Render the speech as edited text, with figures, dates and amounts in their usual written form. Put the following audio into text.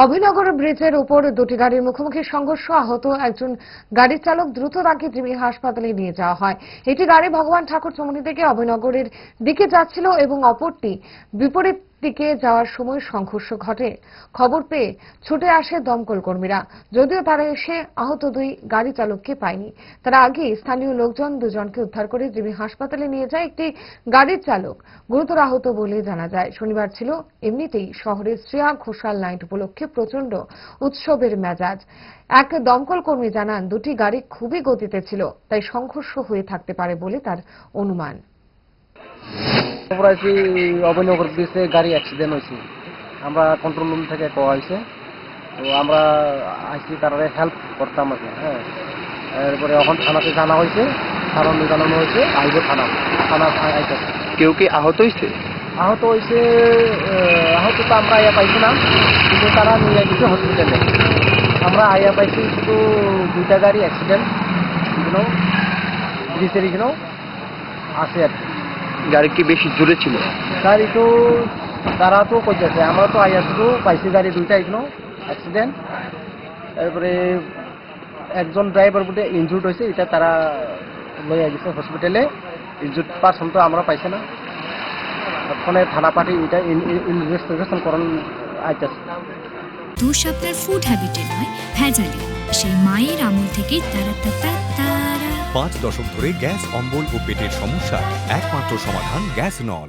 অভিনগর ব্রিজের উপর দুটি গাড়ির মুখোমুখি সংঘর্ষ, আহত একজন গাড়ির চালক দ্রুত তাকে জিবি হাসপাতালে নিয়ে যাওয়া হয়। একটি গাড়ি ভগবান ঠাকুর চমুনি থেকে অভিনগরের দিকে যাচ্ছিল এবং অপরটি বিপরীত দিকে যাওয়ার সময় সংঘর্ষ ঘটে। খবর পেয়ে ছুটে আসে দমকল কর্মীরা, যদিও তারা এসে আহত দুই গাড়ি চালককে পায়নি। তারা আগেই স্থানীয় লোকজন দুজনকে উদ্ধার করে জিবি হাসপাতালে নিয়ে যায়। একটি গাড়ির চালক গুরুতর আহত বলে জানা যায়। শনিবার ছিল, এমনিতেই শহরের শ্রেয়া ঘোষাল নাইট উপলক্ষে প্রচন্ড উৎসবের মেজাজ। এক দমকল কর্মী জানান, দুটি গাড়ি খুবই গতিতে ছিল, তাই সংঘর্ষ হয়ে থাকতে পারে বলে তার অনুমান। অভিনগর ব্রিজে গাড়ি অ্যাক্সিডেন্ট হয়েছে, আমরা কন্ট্রোল রুম থেকে পাওয়া হয়েছে। তো আমরা আইসি তারা হেল্প করতাম আর কি। হ্যাঁ, এরপরে এখন থানাতে জানা হয়েছে, কারণ জানানো হয়েছে, আইব থানা আইতে। কেউ কি আহত হয়েছে? আহত তো আমরা আইয়া পাইছি না, কিন্তু তারা নিয়ে গেছে হসপিটালে। আমরা আইয়া পাইছি শুধু দুইটা গাড়ি অ্যাক্সিডেন্ট ব্রিজের এখানেও আছে আর কি। গাড়ি কি বেশি জোরে ছিল? গাড়ি তো তারা তো কইতেছে, আমরা তো আইয়া শুধু পাইছি গাড়ি দুইটা এখানেও অ্যাক্সিডেন্ট। তারপরে একজন ড্রাইভার বলতে ইনজুর্ড হয়েছে, এটা তারা লইয়া গেছে হসপিটালে। ইনজুর্ড পার্সন তো আমরা পাইছি না, ফোনে থানা পার্টি এটা ইনভেস্টিগেশন করান আইতেছে। দোষ আপনার ফুড হ্যাবিটে নয়, ভেজালে। সেই মায়ের আমল থেকেই তারা 5 দশক ধরে গ্যাস, অম্বল ও পেটের সমস্যা একমাত্র সমাধান গ্যাস নল।